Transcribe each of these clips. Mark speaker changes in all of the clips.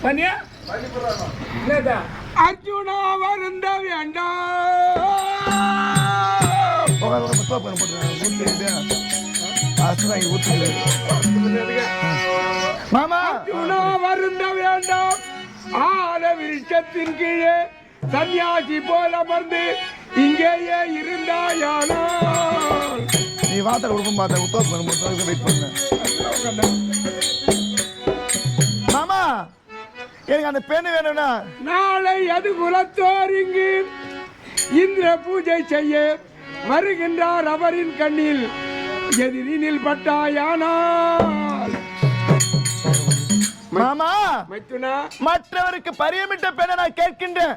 Speaker 1: பண்ணியா அர்ஜுனா வருந்த வேண்டாம்
Speaker 2: மாமா
Speaker 1: அர்ஜுனா வருந்த வேண்டாம் ஆல விருட்சத்தின் கீழே சன்னியாசி போல அமர்ந்து இங்கேயே இருந்தாயானா
Speaker 2: நீ வார்த்தை கொடுக்கும் பார்த்தேன் வெயிட் பண்ண மாமா எனக்கு அந்த பெண்ணு வேணும்னா
Speaker 1: நாளை அது குலத்தோர் இங்கு இந்திர பூஜை செய்ய வருகின்றார் அவரின் கண்ணில் எதிரினில் பட்டாயானால்
Speaker 2: மாமா
Speaker 1: மைத்துனா
Speaker 2: மற்றவருக்கு பரியமிட்ட பெண்ணை நான் கேட்கின்றேன்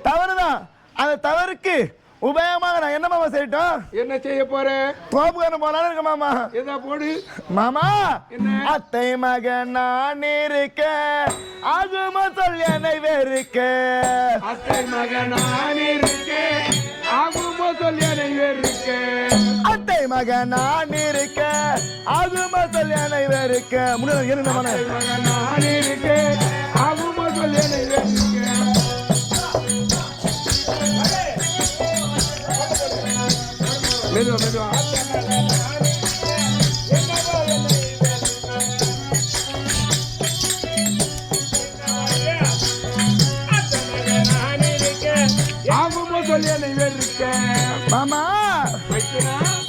Speaker 2: தவறுதான் அந்த தவறுக்கு உபயமாக நான் என்ன மாமா செய்யட்டும்
Speaker 1: என்ன செய்ய போறேன்
Speaker 2: தோப்புக்காரன் போனாலும் இருக்க மாமா
Speaker 1: எதா போடு
Speaker 2: மாமா
Speaker 1: என்ன
Speaker 2: அத்தை மகன் நான் இருக்க ஆகுமா சொல் என்னை வெறுக்க
Speaker 1: அத்தை மகன் நான் இருக்க ஆகுமா சொல் என்னை வெறுக்க
Speaker 2: அத்தை மகன் நான் இருக்க ஆகுமா சொல் என்னை வெறுக்க முன்னாடி என்ன
Speaker 1: அத்தை மகன் நான் இருக்க ஆகுமா சொல் என்னை வெறுக்க மெதுவா மெதுவா ஆகுமா சொல்லி என்னை வெறுக்க
Speaker 2: மாமா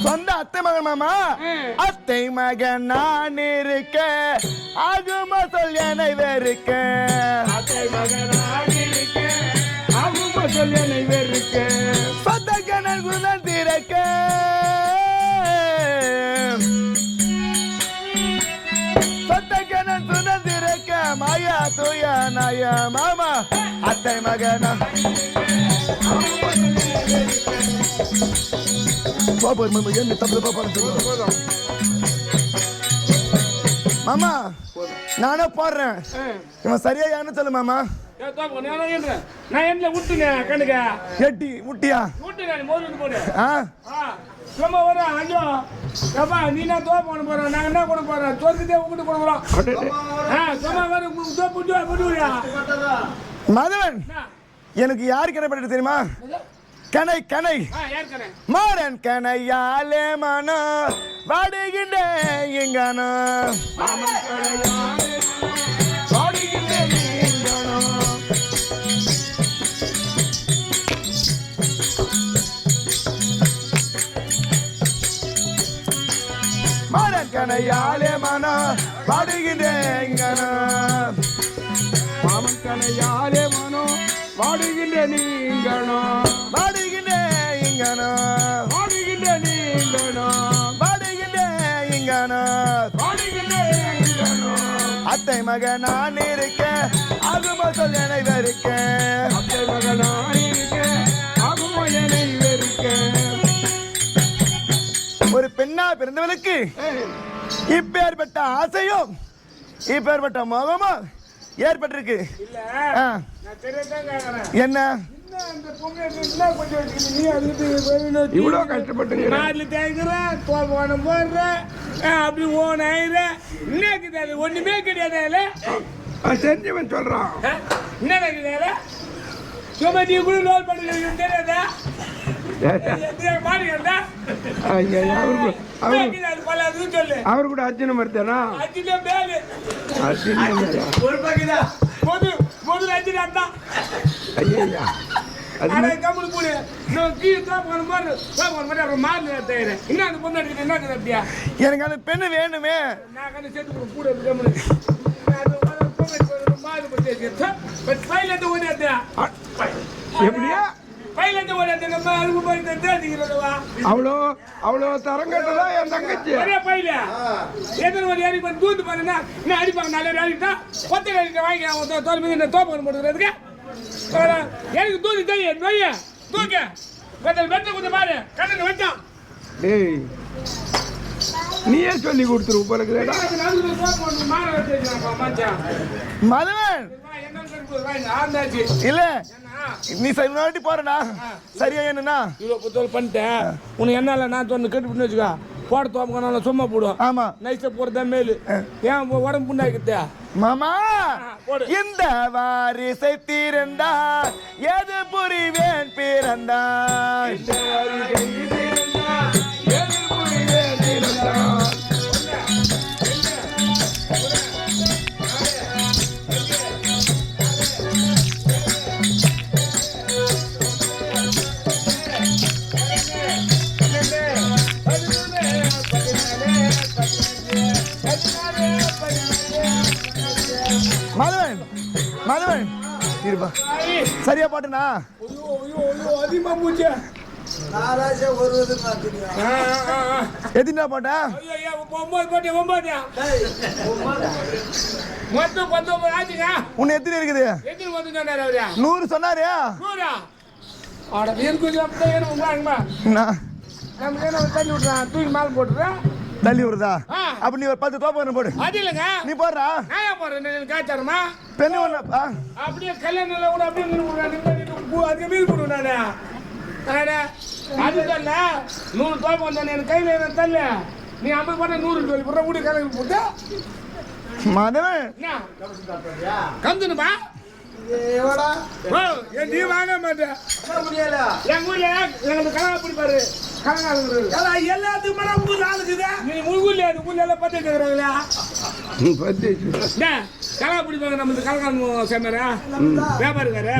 Speaker 2: சொந்த அத்தை மகன் மாமா அத்தை மகன் நான் இருக்க ஆகுமா சொல் என்னை வெறுக்க
Speaker 1: அத்தை மகன் நான் இருக்க ஆகுமா சொல்லி என்னை வெறுக்க
Speaker 2: சொந்த கணல் குணம் திறக்க சொந்த கணல் சுதந்திரக்க மாயா தூயா நாயா மாமா அத்தை மகனா என்ன தப்பு மாமா நானே போடுறேன் இவன் சரியா யாருன்னு சொல்லு மாமா
Speaker 1: நான் என்ன விட்டுனேன் கண்ணுக்க
Speaker 2: எட்டி முட்டியா
Speaker 1: விட்டுனேன் மோதிட்டு போடு
Speaker 2: ஆ
Speaker 1: சும்மா வரேன் ஐயோ அப்பா நீ நான் தோப்பு பண்ண போறேன் நாங்க என்ன பண்ண போறோம் தோற்கதே உங்ககிட்ட கொடுக்குறோம் சும்மா வர தோப்பு போட்டுவியா
Speaker 2: மதவன் எனக்கு யாரு கிணப்பட்டு தெரியுமா கனை கனை மாறன் கனையாலே மனோ வாடுகின்ற எங்கனோ மாறன் கனையாலே மனோ வாடுகின்ற எங்கனோ
Speaker 1: மாமன் கனையாலே மனோ வாடுகின்ற நீங்கனோ
Speaker 2: வாடுகின்ற இங்கனோ
Speaker 1: வாடுகின்ற நீங்கனோ
Speaker 2: வாடுகின்ற இங்கனோ
Speaker 1: வாடுகின்ற நீங்கனோ
Speaker 2: அத்தை மகன் நான் இருக்க ஆகுமா சொல் என்னை வெறுக்க
Speaker 1: அத்தை மகன் நான் இருக்க ஆகுமா என்னை வெறுக்க
Speaker 2: ஒரு பெண்ணா பிறந்தவளுக்கு இப்பேற்பட்ட ஆசையும் இப்பேற்பட்ட முகமும் ஏற்பட்டிருக்கு என்ன
Speaker 1: இவ்வளோ கஷ்டப்பட்டு அப்படி ஓன் ஆயிர என்ன ஒண்ணுமே கிடையாது செஞ்சவன் சொல்றான் என்ன கிடையாது சும்மா நீ கூட லோன் பண்ணி தெரியாதா அவர் கூட அர்ஜுன மறுத்தானா
Speaker 2: எனக்கு அந்த பெண்ணு வேணுமே
Speaker 1: எப்படியா அவ்வளோ அவ்வளோ தரம் கட்டதா என் தங்கச்சி பையில எத்தனை ஏறி தூத்து பாருங்க இன்னும் அடிப்பாங்க நல்ல அடிட்டா கொத்த வாங்கி தோல் தோப்பு போட்டுக்கிறதுக்கு எனக்கு தூத்து தெரியும் நொய்ய தூக்க வெட்ட கொஞ்சம் பாரு கண்ணு வெட்டான் டேய் நீயே சொல்லி கொடுத்துரு போல
Speaker 2: மதவன் இல்ல நீ சரி முன்னாடி போறனா சரியா என்னன்னா
Speaker 1: பண்ணிட்டேன் உனக்கு என்னால நான் சொன்ன கேட்டு வச்சுக்கா போட தோப்பக்கணும் சும்மா போடுவோம்
Speaker 2: ஆமா
Speaker 1: நைஸா போறதா மேலு ஏன் உடம்பு புண்ணாக்கிட்டா
Speaker 2: மாமா இந்த வாரிசை தீரந்தார் எது புரிவேன் பிறந்தார் மதுவன் மதுவன் இருப்பா சரியா பாட்டுனா
Speaker 1: அதிகமா பூச்சா
Speaker 2: எதுனா போட்டா
Speaker 1: 9 மொத்தம் 19 ஆச்சுங்க.
Speaker 2: உன்னை எத்தனை இருக்குது
Speaker 1: எத்தனை வந்து சொன்னாரு அவரு
Speaker 2: 100 சொன்னாரு
Speaker 1: 100 ஆட எனக்கு அப்படியே உங்களாங்கம்மா நமக்கு என்ன தள்ளி விட்றான் தூக்கி மால் போட்டுறேன்
Speaker 2: தள்ளி விடுறதா அப்ப நீ ஒரு 10 தோப்பு போடு
Speaker 1: அது இல்லைங்க
Speaker 2: நீ போடுறா
Speaker 1: நான் போடுறேன் காய்ச்சாரமா
Speaker 2: பெண்ணு ஒண்ணு
Speaker 1: அப்படியே கல்யாணம் கூட அப்படியே அதுக்கு மீல் போடுவேன் நானு அதுதான் இல்ல 100 தோப்பு வந்தேன் எனக்கு கையில என்ன தள்ள நீ 50 பண்ண 100 சொல்லி போடுற வீடு கலந்து போட்டு
Speaker 2: மாதவன்
Speaker 1: கந்துனுப்பா நீ வாங்க மாட்டேன் எங்க ஊர்ல எங்களுக்கு கலங்கா பிடிப்பாரு எல்லாத்துக்கும் நீ ஊர்ல அது ஊர்ல எல்லாம் பத்தி கேக்குறாங்களா கலங்கா பிடிப்பாங்க நம்ம கலங்கா சேர்ந்தாரு வியாபாரிக்காரு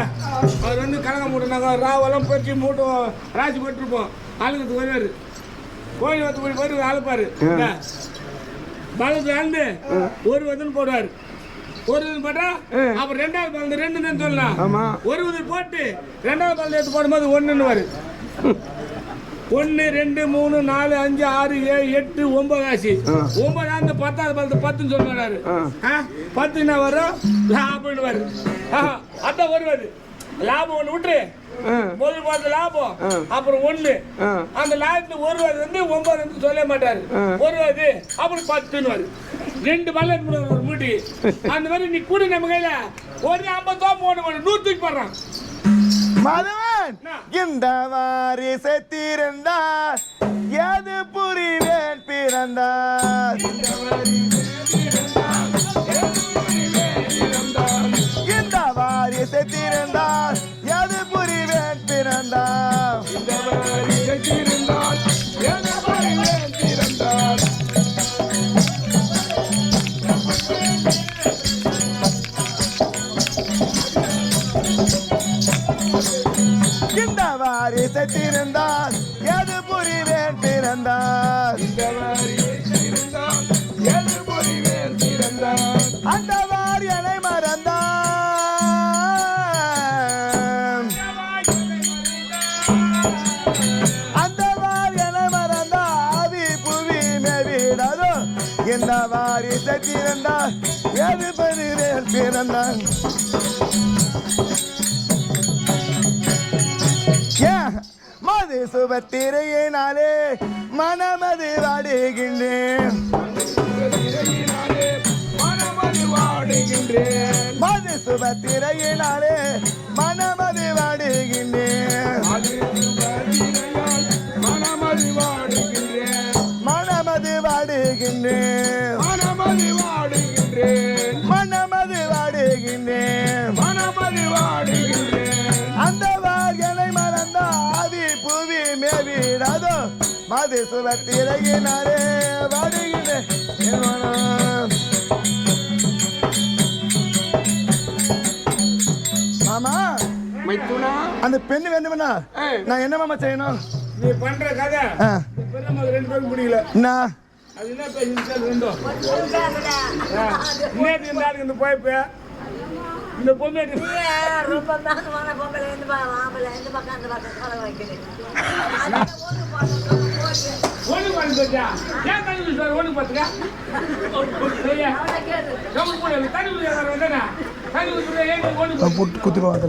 Speaker 1: அவர் வந்து கலங்கா மூட்டைனாங்க ராவெல்லாம் பறிச்சு மூட்டும் ராசி போட்டுருப்போம் ஆளுக்கு வருவாரு கோயில் வத்து போய் போய் அழைப்பாரு பலத்துல ஆண்டு ஒரு வதுன்னு போடுவாரு ஒரு இது போட்டா அப்புறம் 2வது பால் 2 சொல்லலாம் ஒரு இது போட்டு 2வது பால் எடுத்து போடும்போது 1ன்னு வரும் 1 2 3 4 5 6 7 8 9 ஆச்சு 9 அந்த 10வது பால் 10ன்னு சொல்றாரு 10 என்ன வரும் லாபம் வரும் அதான் வருவாரு லாபம் 1 விட்டுரு முதல் பார்த்த லாபம் அப்புறம் 1 அந்த லாபத்துல 1 வந்து 9 வந்து சொல்ல மாட்டாரு 1 அப்புறம் 10ன்னு வரும் 2 பால் ஒரு மூட்டி அந்த மாதிரி நீ கூட நம்ம கையில ஒரு 50 தோப்பு 100 தூக்கி போடுறான்
Speaker 2: மாதவன் இந்த வாரிசை தீரந்தார் எது புரிவேன் பிறந்தார் இந்த வாரிசை தீரந்தார் எது புரிவேன் பிறந்தார் இந்த வாரிசை தீரந்தார் எது புரிவேன் பிறந்தார் இந்த வாரிசை தீர்ந்தால் எது புரிவேன் பிறந்தார் எது புரிவேன் பிறந்தார் அந்த வாரியனை மறந்தான் அந்த வாரியனை மறந்தா ஆவி புவி மேவிடாதோ இந்த வாரிசை தீர்ந்தால் எது புரிவேன் பிறந்தான் மது சுபத்திரையினாலே மனமது வாடுகின்றேன் மது சுபத்திரையினாலே மனமது வாடுகின்றேன் மனமது வாடுகின்றேன் மனமது வாடுகின்றேன் மனமது வாடுகின்றேன் மனமது வாடுகின்றேன் மனமது வாடுகின்றேன் அந்த வார்களை மறந்த ஆவி புவி மேவிடாதோ மது சுபத்திரையினாலே வாடுகின்றேன் மாமா
Speaker 1: மைத்துனா
Speaker 2: அந்த பெண்ணு வேண்டுமண்ணா நான் என்ன மாமா செய்யணும்
Speaker 1: நீ பண்ற கதை பெருமாள் 2 பேருக்கு பிடிக்கல
Speaker 2: நான்
Speaker 1: அது என்ன பேசி ரெண்டும் நேற்று இந்த ஆளுக்கு இந்த போய்ப்பு இந்த பொண்ணு
Speaker 3: ரொம்ப மோசமான பொம்பளை எந்த பக்கம் அந்த பக்கம் கலவை வைக்கிறேன்
Speaker 1: ஒண்ணு பார்த்துச்சா ஏன் தண்ணி சார் ஒண்ணு பார்த்துக்க தண்ணி வந்தா தண்ணி ஒண்ணு
Speaker 2: குத்துருவாங்க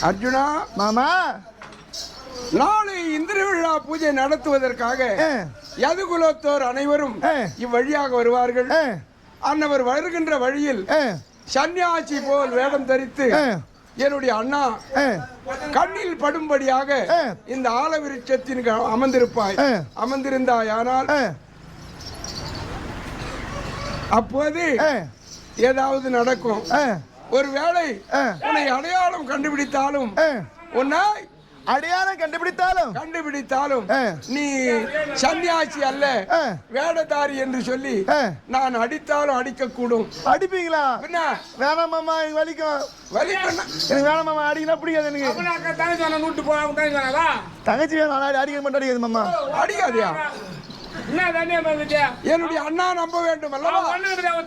Speaker 4: அர்ஜுனா
Speaker 2: மாமா
Speaker 4: நாளை இந்திர விழா பூஜை நடத்துவதற்காக யதுகுலத்தோர் அனைவரும் இவ்வழியாக வருவார்கள். அன்னவர் வருகின்ற வழியில் சன்னியாசி போல் வேடம் தரித்து என்னுடைய அண்ணா கண்ணில் படும்படியாக இந்த ஆலவிருட்சத்தின் அமர்ந்திருப்பாய். அமர்ந்திருந்தாயானால் அப்போது ஏதாவது நடக்கும். ஒருவேளை உன்னை அடையாளம் கண்டுபிடித்தாலும் உன்னை
Speaker 2: அடையாளம் கண்டுபிடித்தாலும்
Speaker 4: நீ சன்னியாசி அல்ல வேடதாரி என்று சொல்லி நான் அடித்தாலும் அடிக்க கூடும்.
Speaker 2: அடிப்பீங்களா? வேணாம் மாமா, எனக்கு வலிக்கும். எனக்கு வேணாம் மாமா, அடிக்கணும் பிடிக்காது எனக்கு. தங்கச்சி வேணும், அடிக்க மட்டும் அடிக்காது மாமா.
Speaker 4: அடிக்காதியா? என்னுடைய அண்ணா நம்ப வேண்டும் அல்லவா?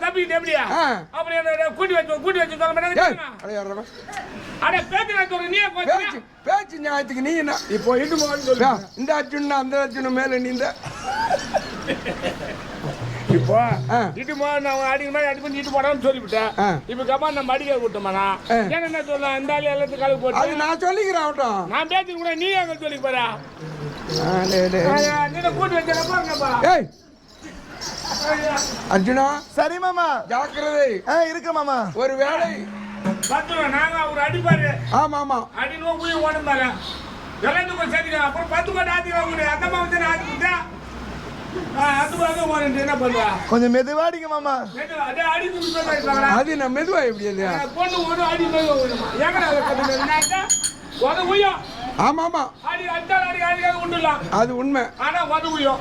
Speaker 1: தப்பிக்கிட்டு எப்படியா கூட்டி வச்சு
Speaker 4: பேச்சு நியாயத்துக்கு நீ என்ன இப்போ இந்த அர்ஜுன் அந்த அர்ஜுன் மேல நீ
Speaker 1: இப்போ இட்டு நான் அடிக்கிற மாதிரி அடி பண்ணி இட்டு போடான்னு சொல்லிவிட்டேன். இப்ப கம்மா நம்ம அடிக்க விட்டோம்னா என்ன சொல்லலாம்? இந்த ஆளு எல்லாத்துக்கும் கலக்கு போட்டு
Speaker 4: நான் சொல்லிக்கிறேன்.
Speaker 1: நான் பேச்சு கூட நீ அங்க சொல்லி போறா கூட்டி வச்சப்பா
Speaker 4: அர்ஜுனா.
Speaker 2: சரி மாமா,
Speaker 4: ஜாக்கிரதை
Speaker 2: இருக்கு மாமா.
Speaker 4: ஒரு வேளை
Speaker 1: நாங்க அவர் அடிப்பாரு.
Speaker 4: ஆமா ஆமா,
Speaker 1: அடினோம் போய் ஓடும் பாரு எல்லாத்துக்கும் சரிங்க. அப்புறம் 10 கோடி ஆத்திரம் அந்தமா வந்து ஆத்திக்கிட்டா என்ன பண்ணுவா?
Speaker 2: கொஞ்சம் மெதுவாடிங்க மாமா.
Speaker 4: அது நான் மெதுவா எப்படி
Speaker 1: பொண்ணு ஒரு அடி
Speaker 4: ஆமா ஆமா, அது உண்மை.
Speaker 1: ஆனா உதவியும்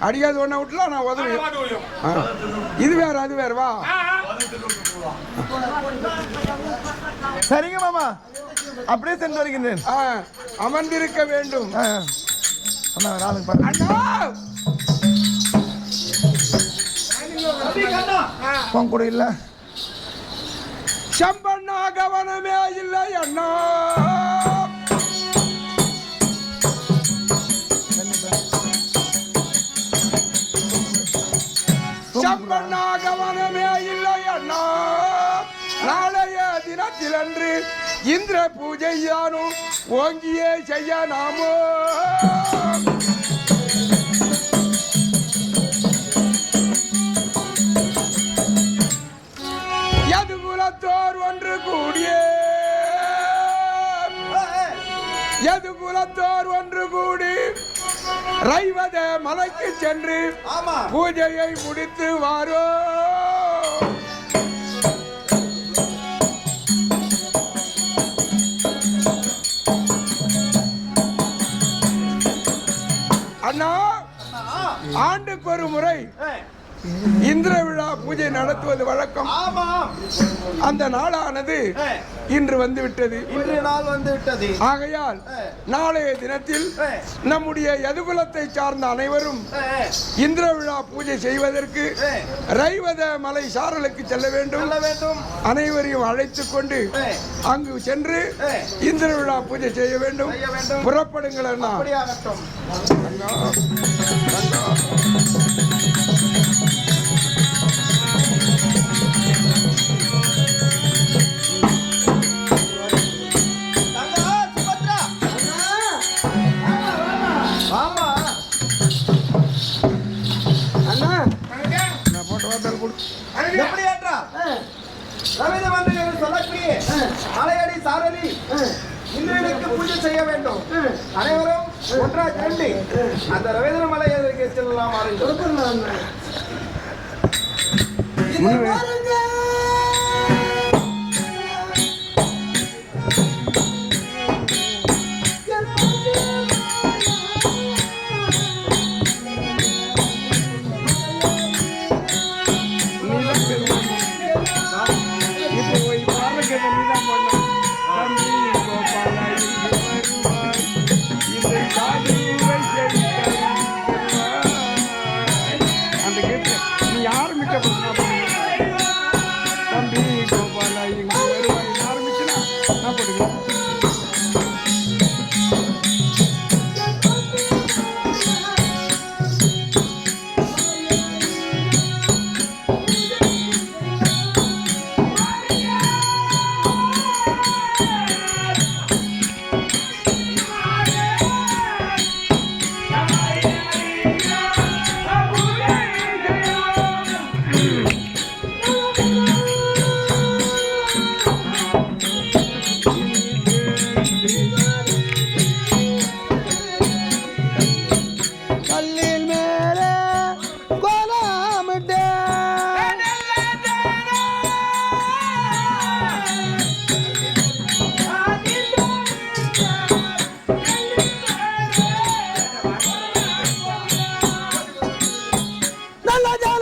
Speaker 4: அடிக்காது ஒண்ணா விட்டுலாம் நான் உதவியும். இது வேற அது வேற. வா
Speaker 2: சரிங்க மாமா, அப்படியே சென்று வருகின்றேன்.
Speaker 4: அமர்ந்திருக்க வேண்டும்.
Speaker 2: கூட இல்ல
Speaker 4: சம்பண்ணா, கவனமே இல்லை அண்ணா. சம்பண்ணா, கவனமே இல்லை அண்ணா. நாளைய தினத்தில் அன்று இந்திர பூஜை யானும் ஓங்கியே செய்ய நாமோ. எதுகுலத்தோர் ஒன்று கூடியே எதுகுலத்தோர் ஒன்று கூடி ரைவத மலைக்கு சென்று பூஜையை முடித்து வாரோ. அண்ணா, ஆண்டுக்கு ஒரு முறை இந்திர விழா பூஜை நடத்துவது வழக்கம். அந்த நாளானது இன்று வந்து விட்டது. ஆகையால் நாளைய தினத்தில் நம்முடைய யதுகுலத்தை சார்ந்த அனைவரும் இந்திர விழா பூஜை செய்வதற்கு ரைவத மலை சாரலுக்கு செல்ல வேண்டும். அனைவரையும் அழைத்துக் கொண்டு அங்கு சென்று இந்திர விழா பூஜை செய்ய வேண்டும். புறப்படுங்கள் அண்ணா.
Speaker 2: மலையடி சாரலி இந்திரனுக்கு பூஜை செய்ய வேண்டும். அனைவரும் ஒன்றாக திரண்டு அந்த ரவீந்திர மலையை செல்லலாம்.
Speaker 4: நீ யாரும் மிக்க நல்லதே